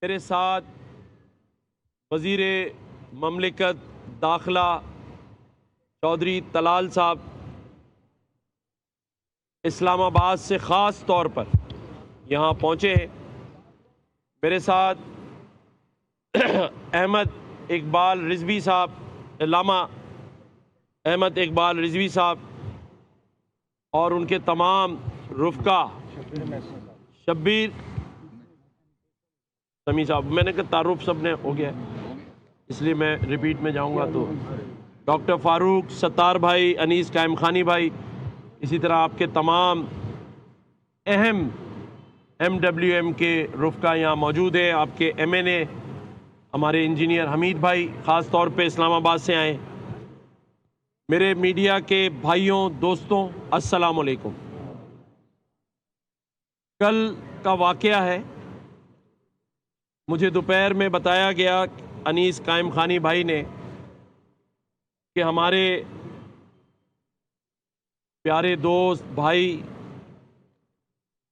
میرے ساتھ وزیر مملکت داخلہ چودھری طلال صاحب اسلام آباد سے خاص طور پر یہاں پہنچے ہیں۔ میرے ساتھ احمد اقبال رضوی صاحب، علامہ احمد اقبال رضوی صاحب اور ان کے تمام رفقا، شبیر سمی صاحب، میں نے کہا تعارف سب نے ہو گیا ہے اس لیے میں ریپیٹ میں جاؤں گا، تو ڈاکٹر فاروق ستار بھائی، انیس قائم خانی بھائی، اسی طرح آپ کے تمام اہم MWM کے رفقا یہاں موجود ہیں، آپ کے MNA ہمارے انجینئر حمید بھائی خاص طور پہ اسلام آباد سے آئے، میرے میڈیا کے بھائیوں دوستوں السلام علیکم۔ کل کا واقعہ ہے، مجھے دوپہر میں بتایا گیا انیس قائم خانی بھائی نے کہ ہمارے پیارے دوست بھائی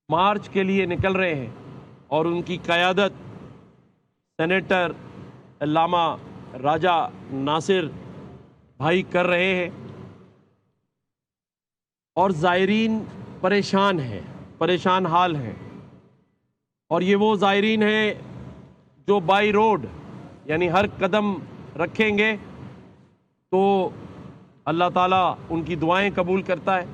مارچ کے لیے نکل رہے ہیں اور ان کی قیادت سینیٹر علامہ راجہ ناصر بھائی کر رہے ہیں، اور زائرین پریشان ہیں، پریشان حال ہیں، اور یہ وہ زائرین ہیں جو بائی روڈ یعنی ہر قدم رکھیں گے تو اللہ تعالیٰ ان کی دعائیں قبول کرتا ہے۔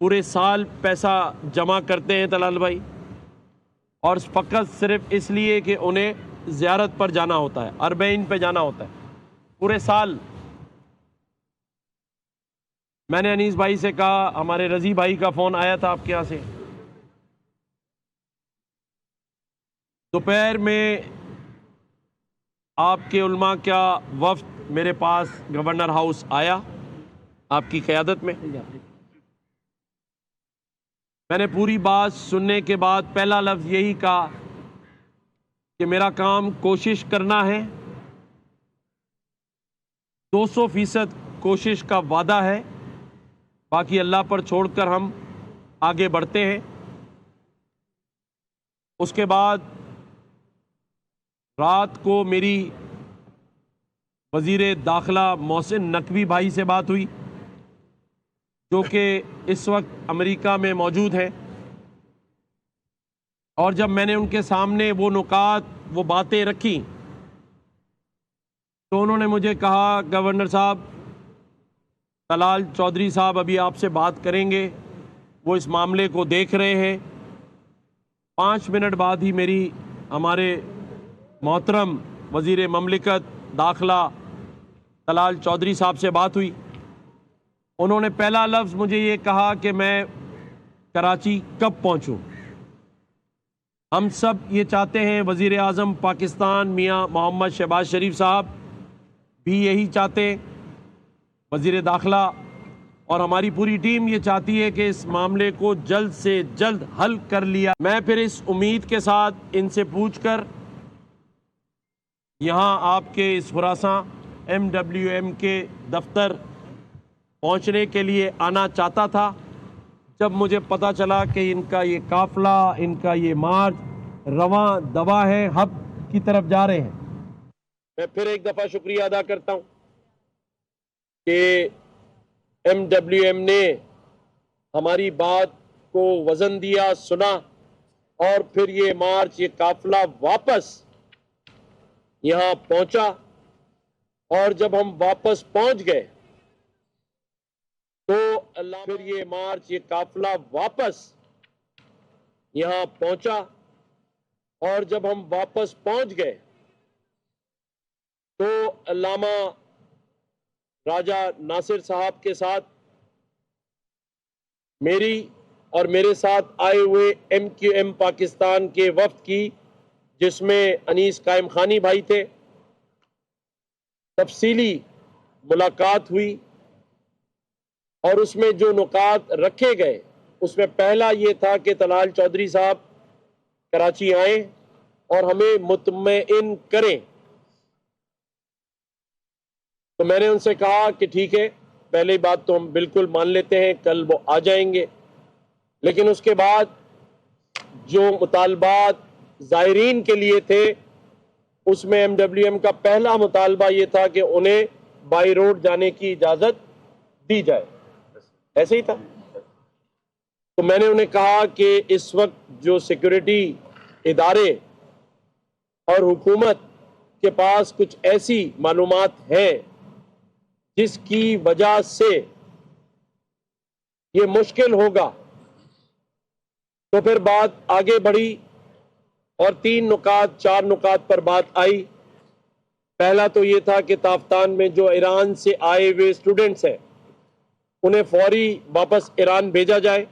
پورے سال پیسہ جمع کرتے ہیں طلال بھائی، اور فقط صرف اس لیے کہ انہیں زیارت پر جانا ہوتا ہے، اربعین پہ جانا ہوتا ہے پورے سال۔ میں نے انیس بھائی سے کہا، ہمارے رضی بھائی کا فون آیا تھا آپ کے یہاں سے، دوپہر میں آپ کے علماء کا وفد میرے پاس گورنر ہاؤس آیا آپ کی قیادت میں۔ میں نے پوری بات سننے کے بعد پہلا لفظ یہی کہا کہ میرا کام کوشش کرنا ہے، 200% کوشش کا وعدہ ہے، باقی اللہ پر چھوڑ کر ہم آگے بڑھتے ہیں۔ اس کے بعد رات کو میری وزیر داخلہ محسن نقوی بھائی سے بات ہوئی جو کہ اس وقت امریکہ میں موجود ہیں، اور جب میں نے ان کے سامنے وہ نکات، وہ باتیں رکھی تو انہوں نے مجھے کہا گورنر صاحب، طلال چودھری صاحب ابھی آپ سے بات کریں گے، وہ اس معاملے کو دیکھ رہے ہیں۔ 5 منٹ بعد ہی میری ہمارے محترم وزیر مملکت داخلہ طلال چودھری صاحب سے بات ہوئی۔ انہوں نے پہلا لفظ مجھے یہ کہا کہ میں کراچی کب پہنچوں۔ ہم سب یہ چاہتے ہیں، وزیر اعظم پاکستان میاں محمد شہباز شریف صاحب بھی یہی چاہتے ہیں، وزیر داخلہ اور ہماری پوری ٹیم یہ چاہتی ہے کہ اس معاملے کو جلد سے جلد حل کر لیا۔ میں پھر اس امید کے ساتھ ان سے پوچھ کر یہاں آپ کے اس خراساں MWM کے دفتر پہنچنے کے لیے آنا چاہتا تھا، جب مجھے پتہ چلا کہ ان کا یہ قافلہ، ان کا یہ مارچ رواں دوا ہے، ہب کی طرف جا رہے ہیں۔ میں پھر ایک دفعہ شکریہ ادا کرتا ہوں کہ MWM نے ہماری بات کو وزن دیا، سنا، اور پھر یہ مارچ، یہ قافلہ واپس یہاں پہنچا، اور جب ہم واپس پہنچ گئے تو پھر یہ مارچ، یہ قافلہ واپس یہاں پہنچا، اور جب ہم واپس پہنچ گئے تو علامہ راجہ ناصر صاحب کے ساتھ میری اور میرے ساتھ آئے ہوئے MQM پاکستان کے وفد کی، جس میں انیس قائم خانی بھائی تھے، تفصیلی ملاقات ہوئی، اور اس میں جو نکات رکھے گئے اس میں پہلا یہ تھا کہ طلال چودھری صاحب کراچی آئیں اور ہمیں مطمئن کریں۔ تو میں نے ان سے کہا کہ ٹھیک ہے، پہلی بات تو ہم بالکل مان لیتے ہیں، کل وہ آ جائیں گے، لیکن اس کے بعد جو مطالبات زائرین کے لیے تھے، اس میں MWM کا پہلا مطالبہ یہ تھا کہ انہیں بائی روڈ جانے کی اجازت دی جائے، ایسے ہی تھا۔ تو میں نے انہیں کہا کہ اس وقت جو سیکورٹی ادارے اور حکومت کے پاس کچھ ایسی معلومات ہیں جس کی وجہ سے یہ مشکل ہوگا، تو پھر بات آگے بڑھی اور 4 نکات پر بات آئی۔ پہلا تو یہ تھا کہ تافتان میں جو ایران سے آئے ہوئے اسٹوڈنٹس ہیں انہیں فوری واپس ایران بھیجا جائے۔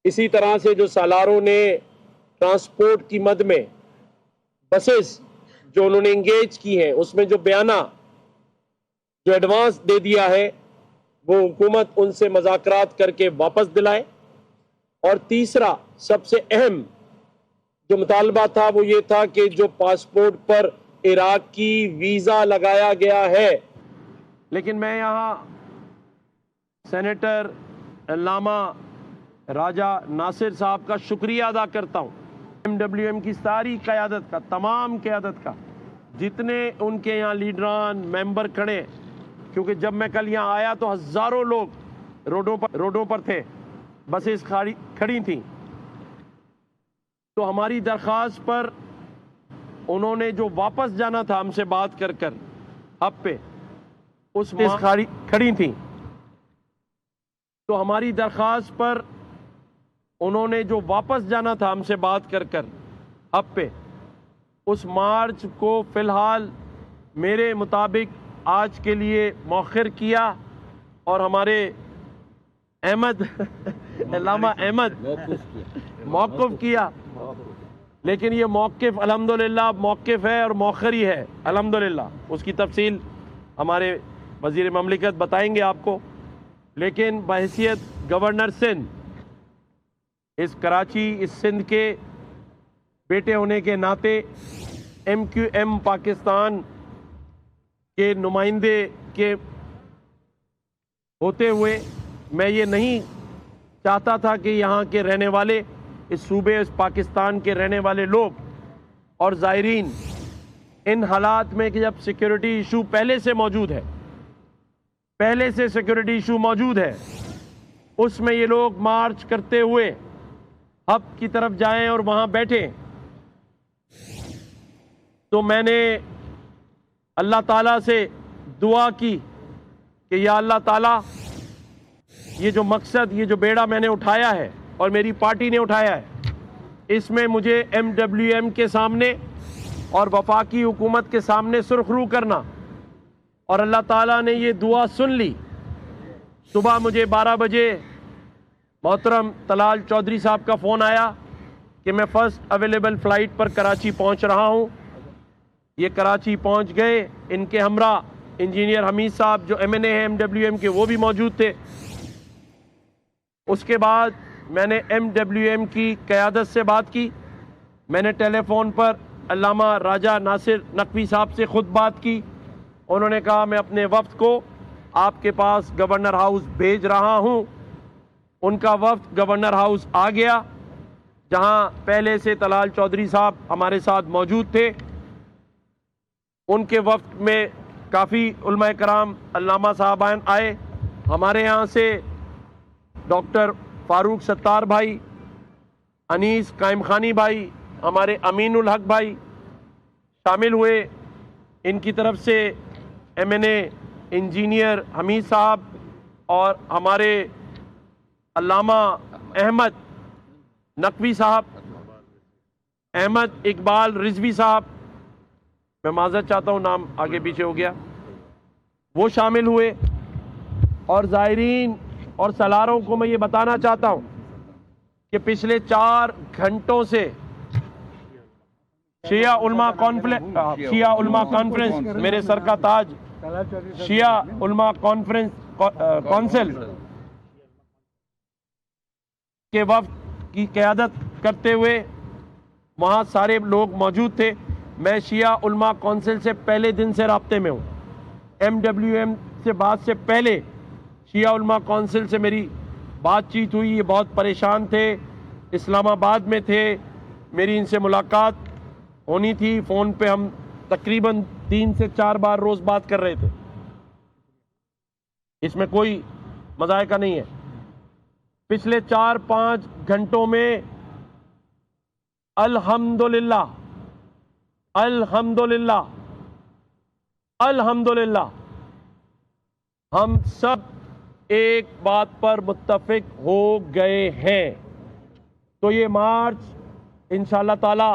اسی طرح سے جو سالاروں نے ٹرانسپورٹ کی مد میں بسز جو انہوں نے انگیج کی ہیں اس میں جو بیانہ جو ایڈوانس دے دیا ہے وہ حکومت ان سے مذاکرات کر کے واپس دلائے۔ اور تیسرا سب سے اہم جو مطالبہ تھا وہ یہ تھا کہ جو پاسپورٹ پر عراق کی ویزا لگایا گیا ہے، لیکن میں یہاں سینیٹر علامہ راجہ ناصر صاحب کا شکریہ ادا کرتا ہوں، MWM کی ساری قیادت کا، تمام قیادت کا، جتنے ان کے یہاں لیڈران ممبر کھڑے، کیونکہ جب میں کل یہاں آیا تو ہزاروں لوگ روڈوں پر تھے، بسیں کھڑی تھیں۔ تو ہماری درخواست پر انہوں نے جو واپس جانا تھا ہم سے بات کر ہب پہ اس کھڑی تھیں، تو ہماری درخواست پر انہوں نے جو واپس جانا تھا ہم سے بات کر ہب پہ اس مارچ کو فی الحال میرے مطابق آج کے لیے مؤخر کیا، اور ہمارے علامہ احمد موقف کیا، لیکن یہ موقف الحمدللہ موقف ہے اور مؤخر ہی ہے الحمدللہ، اس کی تفصیل ہمارے وزیر مملکت بتائیں گے آپ کو۔ لیکن بحیثیت گورنر سندھ، اس کراچی، اس سندھ کے بیٹے ہونے کے ناطے، MQM پاکستان کے نمائندے کے ہوتے ہوئے میں یہ نہیں چاہتا تھا کہ یہاں کے رہنے والے، اس صوبے، اس پاکستان کے رہنے والے لوگ اور زائرین ان حالات میں کہ جب سیکیورٹی ایشو پہلے سے موجود ہے، پہلے سے سیکیورٹی ایشو موجود ہے، اس میں یہ لوگ مارچ کرتے ہوئے ہب کی طرف جائیں اور وہاں بیٹھیں۔ تو میں نے اللہ تعالیٰ سے دعا کی کہ یا اللہ تعالیٰ، یہ جو مقصد، یہ جو بیڑا میں نے اٹھایا ہے اور میری پارٹی نے اٹھایا ہے، اس میں مجھے MWM کے سامنے اور وفاقی حکومت کے سامنے سرخ رو کرنا، اور اللہ تعالیٰ نے یہ دعا سن لی۔ صبح مجھے 12 بجے محترم طلال چودھری صاحب کا فون آیا کہ میں فرسٹ اویلیبل فلائٹ پر کراچی پہنچ رہا ہوں۔ یہ کراچی پہنچ گئے، ان کے ہمراہ انجینئر حمید صاحب جو MNA ہیں MWM کے، وہ بھی موجود تھے۔ اس کے بعد میں نے MWM کی قیادت سے بات کی، میں نے ٹیلی فون پر علامہ راجہ ناصر نقوی صاحب سے خود بات کی۔ انہوں نے کہا میں اپنے وفد کو آپ کے پاس گورنر ہاؤس بھیج رہا ہوں۔ ان کا وفد گورنر ہاؤس آ گیا، جہاں پہلے سے طلال چودھری صاحب ہمارے ساتھ موجود تھے۔ ان کے وفد میں کافی علماء کرام، علامہ صاحبان آئے، ہمارے یہاں سے ڈاکٹر فاروق ستار بھائی، انیس قائم خانی بھائی، ہمارے امین الحق بھائی شامل ہوئے۔ ان کی طرف سے MNA انجینئر حمید صاحب اور ہمارے علامہ احمد نقوی صاحب، احمد اقبال رضوی صاحب، میں معذرت چاہتا ہوں نام آگے پیچھے ہو گیا، وہ شامل ہوئے۔ اور زائرین اور سالاروں کو میں یہ بتانا چاہتا ہوں کہ پچھلے 4 گھنٹوں سے شیعہ علماء کانفرنس، میرے سر کا تاج، شیعہ علماء کانفرنس کونسل کے وفد کی قیادت کرتے ہوئے وہاں سارے لوگ موجود تھے۔ میں شیعہ علماء کونسل سے پہلے دن سے رابطے میں ہوں، MWM سے بات سے پہلے شیعہ علماء کونسل سے میری بات چیت ہوئی۔ یہ بہت پریشان تھے، اسلام آباد میں تھے، میری ان سے ملاقات ہونی تھی، فون پہ ہم تقریباً 3 سے 4 بار روز بات کر رہے تھے، اس میں کوئی مذائقہ نہیں ہے۔ پچھلے 4-5 گھنٹوں میں الحمدللہ الحمدللہ الحمدللہ ہم سب ایک بات پر متفق ہو گئے ہیں، تو یہ مارچ انشاءاللہ تعالی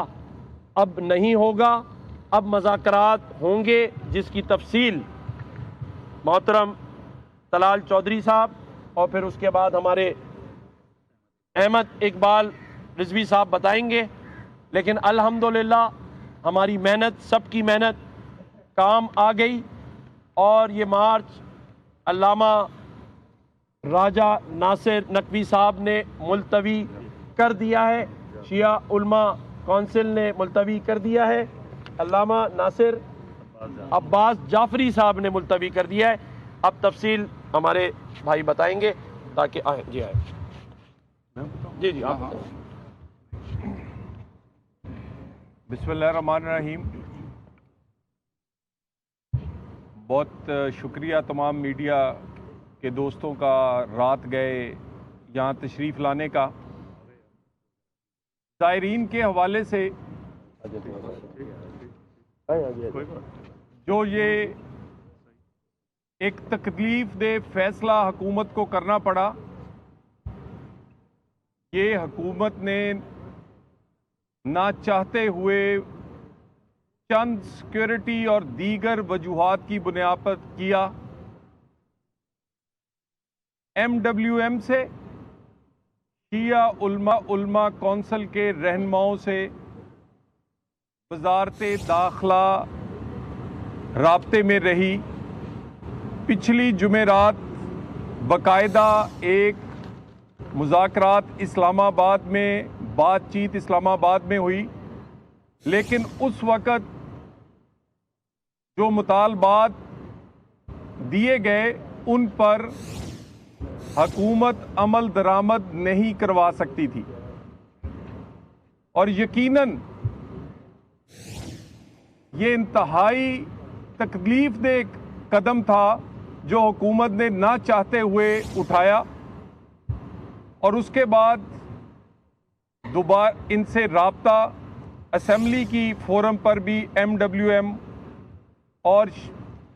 اب نہیں ہوگا، اب مذاکرات ہوں گے جس کی تفصیل محترم طلال چودھری صاحب اور پھر اس کے بعد ہمارے احمد اقبال رضوی صاحب بتائیں گے۔ لیکن الحمدللہ ہماری محنت، سب کی محنت کام آ گئی، اور یہ مارچ علامہ راجہ ناصر نقوی صاحب نے ملتوی کر دیا ہے، شیعہ علماء کونسل نے ملتوی کر دیا ہے، علامہ ناصر عباس جعفری صاحب نے ملتوی کر دیا ہے۔ اب تفصیل ہمارے بھائی بتائیں گے، تاکہ آئیں جی آئیں جی آپ بتائیں۔ بسم اللہ الرحمن الرحیم۔ بہت شکریہ تمام میڈیا کے دوستوں کا رات گئے یہاں تشریف لانے کا۔ زائرین کے حوالے سے جو یہ ایک تکلیف دہ فیصلہ حکومت کو کرنا پڑا، یہ حکومت نے نہ چاہتے ہوئے چند سیکیورٹی اور دیگر وجوہات کی بنیاد پر کیا۔ MWM سے، شیعہ علماء کونسل کے رہنماؤں سے وزارت داخلہ رابطے میں رہی۔ پچھلی جمعرات باقاعدہ ایک مذاکرات اسلام آباد میں، بات چیت اسلام آباد میں ہوئی، لیکن اس وقت جو مطالبات دیے گئے ان پر حکومت عمل درآمد نہیں کروا سکتی تھی، اور یقیناً یہ انتہائی تکلیف دہ قدم تھا جو حکومت نے نہ چاہتے ہوئے اٹھایا، اور اس کے بعد دوبارہ ان سے رابطہ اسمبلی کی فورم پر بھی MWM اور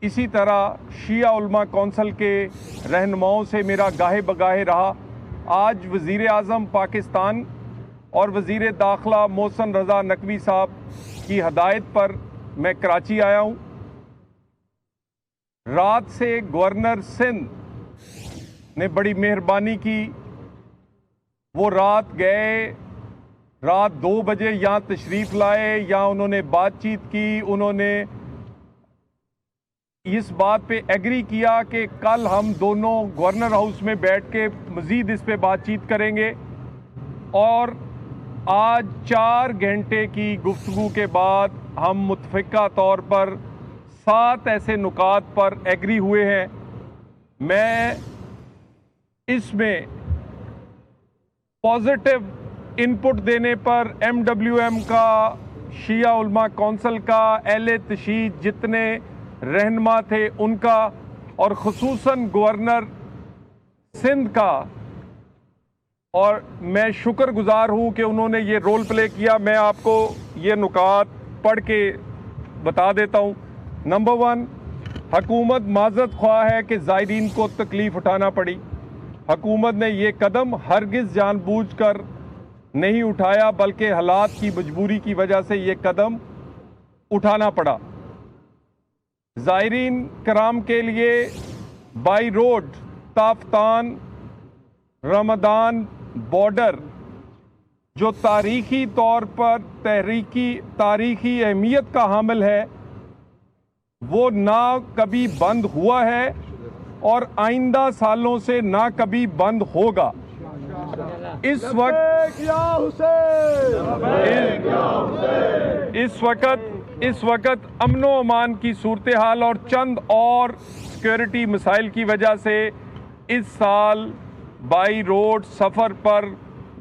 اسی طرح شیعہ علماء کونسل کے رہنماؤں سے میرا گاہے بگاہے رہا۔ آج وزیر اعظم پاکستان اور وزیر داخلہ محسن رضا نقوی صاحب کی ہدایت پر میں کراچی آیا ہوں۔ رات سے گورنر سندھ نے بڑی مہربانی کی، وہ رات گئے، رات 2 بجے یہاں تشریف لائے، یہاں انہوں نے بات چیت کی، انہوں نے اس بات پہ ایگری کیا کہ کل ہم دونوں گورنر ہاؤس میں بیٹھ کے مزید اس پہ بات چیت کریں گے، اور آج 4 گھنٹے کی گفتگو کے بعد ہم متفقہ طور پر 7 ایسے نکات پر ایگری ہوئے ہیں۔ میں اس میں پازیٹیو ان پٹ دینے پر MWM کا، شیعہ علماء کونسل کا، اہل تشیع جتنے رہنما تھے ان کا، اور خصوصاً گورنر سندھ کا، اور میں شکر گزار ہوں کہ انہوں نے یہ رول پلے کیا۔ میں آپ کو یہ نکات پڑھ کے بتا دیتا ہوں۔ نمبر 1، حکومت معذرت خواہ ہے کہ زائرین کو تکلیف اٹھانا پڑی۔ حکومت نے یہ قدم ہرگز جان بوجھ کر نہیں اٹھایا، بلکہ حالات کی مجبوری کی وجہ سے یہ قدم اٹھانا پڑا۔ زائرین کرام کے لیے by road Taftan Ramzan border جو تاریخی طور پر تاریخی اہمیت کا حامل ہے، وہ نہ کبھی بند ہوا ہے اور آئندہ سالوں سے نہ کبھی بند ہوگا۔ اس وقت امن و امان کی صورتحال اور چند اور سیکیورٹی مسائل کی وجہ سے اس سال بائی روڈ سفر پر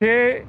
6,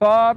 7,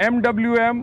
MWM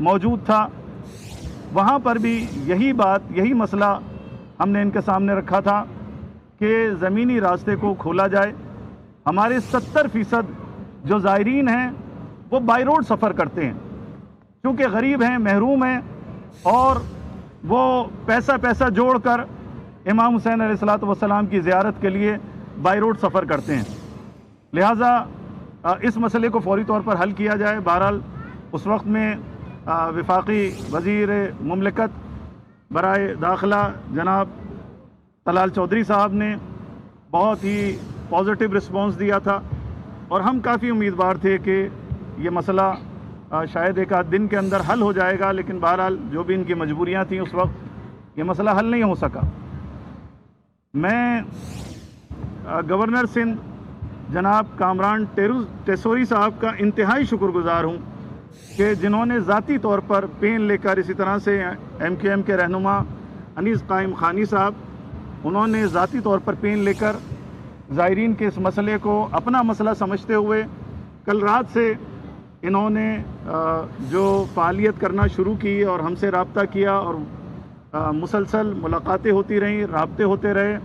موجود تھا، وہاں پر بھی یہی بات، یہی مسئلہ ہم نے ان کے سامنے رکھا تھا کہ زمینی راستے کو کھولا جائے. ہمارے 70% جو زائرین ہیں وہ بائی روڈ سفر کرتے ہیں، چونکہ غریب ہیں، محروم ہیں، اور وہ پیسہ جوڑ کر امام حسین علیہ الصلوۃ والسلام کی زیارت کے لیے بائی روڈ سفر کرتے ہیں. لہٰذا اس مسئلے کو فوری طور پر حل کیا جائے. بہرحال اس وقت میں وفاقی وزیر مملکت برائے داخلہ جناب طلال چودھری صاحب نے بہت ہی پازیٹیو رسپانس دیا تھا، اور ہم کافی امیدوار تھے کہ یہ مسئلہ شاید ایک آدھ دن کے اندر حل ہو جائے گا، لیکن بہرحال جو بھی ان کی مجبوریاں تھیں اس وقت یہ مسئلہ حل نہیں ہو سکا. میں گورنر سندھ جناب کامران ٹیسوری صاحب کا انتہائی شکر گزار ہوں کہ جنہوں نے ذاتی طور پر پین لے کر، اسی طرح سے MQM کے رہنما انیس قائم خانی صاحب، انہوں نے ذاتی طور پر پین لے کر زائرین کے اس مسئلے کو اپنا مسئلہ سمجھتے ہوئے کل رات سے انہوں نے جو فعالیت کرنا شروع کی اور ہم سے رابطہ کیا، اور مسلسل ملاقاتیں ہوتی رہیں، رابطے ہوتے رہے،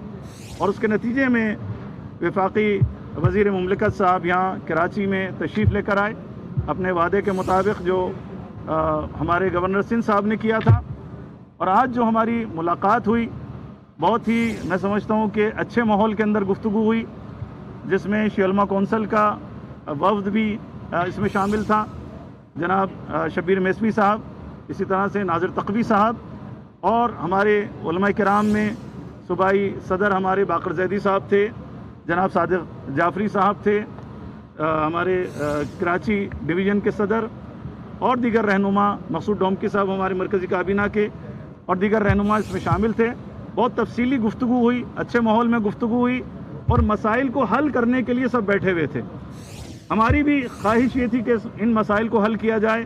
اور اس کے نتیجے میں وفاقی وزیر مملکت صاحب یہاں کراچی میں تشریف لے کر آئے اپنے وعدے کے مطابق جو ہمارے گورنر سندھ صاحب نے کیا تھا. اور آج جو ہماری ملاقات ہوئی بہت ہی، میں سمجھتا ہوں کہ اچھے ماحول کے اندر گفتگو ہوئی، جس میں شیعہ علماء کونسل کا وفد بھی اس میں شامل تھا، جناب شبیر میسوی صاحب، اسی طرح سے ناظر تقوی صاحب، اور ہمارے علماء کرام میں صوبائی صدر ہمارے باقر زیدی صاحب تھے، جناب صادق جعفری صاحب تھے، ہمارے کراچی ڈویژن کے صدر، اور دیگر رہنما، مقصود ڈومکی صاحب ہمارے مرکزی کابینہ کے، اور دیگر رہنما اس میں شامل تھے. بہت تفصیلی گفتگو ہوئی، اچھے ماحول میں گفتگو ہوئی، اور مسائل کو حل کرنے کے لیے سب بیٹھے ہوئے تھے. ہماری بھی خواہش یہ تھی کہ ان مسائل کو حل کیا جائے،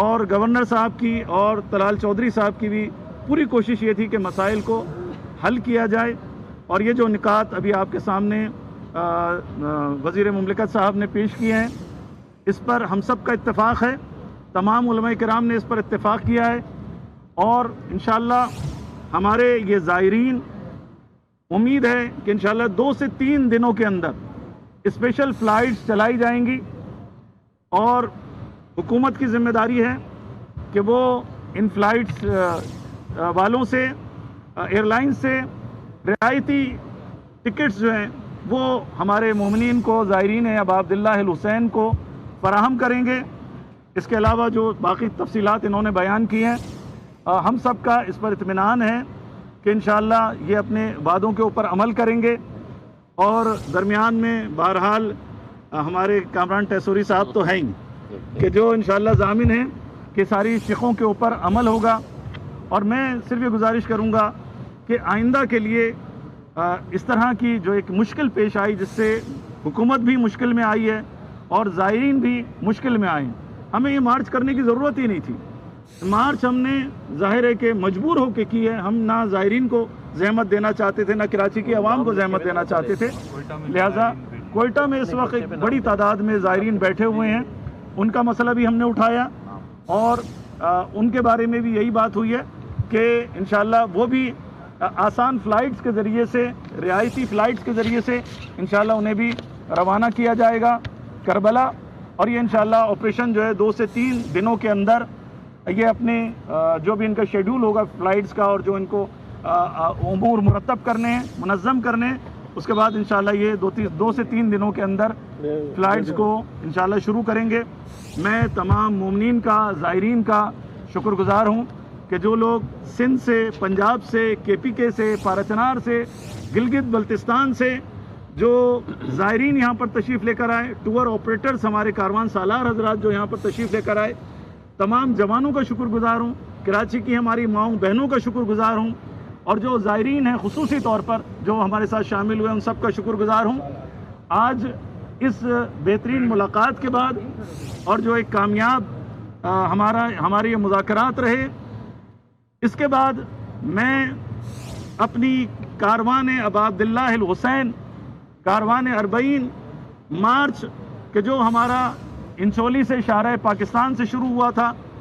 اور گورنر صاحب کی اور طلال چودھری صاحب کی بھی پوری کوشش یہ تھی کہ مسائل کو حل کیا جائے. اور یہ جو نکات ابھی آپ کے سامنے وزیر مملکت صاحب نے پیش کیے ہیں، اس پر ہم سب کا اتفاق ہے، تمام علماء کرام نے اس پر اتفاق کیا ہے، اور انشاءاللہ ہمارے یہ زائرین، امید ہے کہ انشاءاللہ 2 سے 3 دنوں کے اندر اسپیشل فلائٹس چلائی جائیں گی، اور حکومت کی ذمہ داری ہے کہ وہ ان فلائٹس والوں سے، ایئر لائن سے رعایتی ٹکٹس جو ہیں وہ ہمارے مومنین کو، زائرین ابا عبداللہ الحسین کو فراہم کریں گے. اس کے علاوہ جو باقی تفصیلات انہوں نے بیان کی ہیں، ہم سب کا اس پر اطمینان ہے کہ انشاءاللہ یہ اپنے وعدوں کے اوپر عمل کریں گے. اور درمیان میں بہرحال ہمارے کامران ٹیسوری صاحب تو ہیں ہی کہ جو انشاءاللہ ضامن ہیں کہ ساری شقوں کے اوپر عمل ہوگا. اور میں صرف یہ گزارش کروں گا کہ آئندہ کے لیے اس طرح کی جو ایک مشکل پیش آئی، جس سے حکومت بھی مشکل میں آئی ہے اور زائرین بھی مشکل میں آئے، ہمیں یہ مارچ کرنے کی ضرورت ہی نہیں تھی. مارچ ہم نے ظاہر ہے کہ مجبور ہو کے کی ہے. ہم نہ زائرین کو زحمت دینا چاہتے تھے، نہ کراچی کی عوام کو زحمت دینا چاہتے تھے. لہٰذا کوئٹہ میں اس وقت ایک بڑی تعداد میں زائرین بیٹھے ہوئے ہیں، ان کا مسئلہ بھی ہم نے اٹھایا، اور ان کے بارے میں بھی یہی بات ہوئی ہے کہ انشاءاللہ وہ بھی آسان فلائٹس کے ذریعے سے، رعایتی فلائٹس کے ذریعے سے انشاءاللہ انہیں بھی روانہ کیا جائے گا کربلا. اور یہ انشاءاللہ آپریشن جو ہے 2 سے 3 دنوں کے اندر یہ اپنے جو بھی ان کا شیڈول ہوگا فلائٹس کا، اور جو ان کو امور مرتب کرنے ہیں، منظم کرنے ہیں، اس کے بعد انشاءاللہ یہ 2 سے 3 دنوں کے اندر فلائٹس کو انشاءاللہ شروع کریں گے. میں تمام مومنین کا، زائرین کا شکر گزار ہوں کہ جو لوگ سندھ سے، پنجاب سے، KPK سے، پارچنار سے، گلگت بلتستان سے جو زائرین یہاں پر تشریف لے کر آئے، ٹور آپریٹرز ہمارے کاروان سالار حضرات جو یہاں پر تشریف لے کر آئے، تمام جوانوں کا شکر گزار ہوں، کراچی کی ہماری ماؤں بہنوں کا شکر گزار ہوں، اور جو زائرین ہیں خصوصی طور پر جو ہمارے ساتھ شامل ہوئے ان سب کا شکر گزار ہوں. آج اس بہترین ملاقات کے بعد، اور جو ایک کامیاب ہمارے یہ مذاکرات رہے، اس کے بعد میں اپنی کاروان ابا عبداللہ الحسین، کاروان 40 مارچ کہ جو ہمارا انچولی سے شارع پاکستان سے شروع ہوا تھا،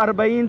40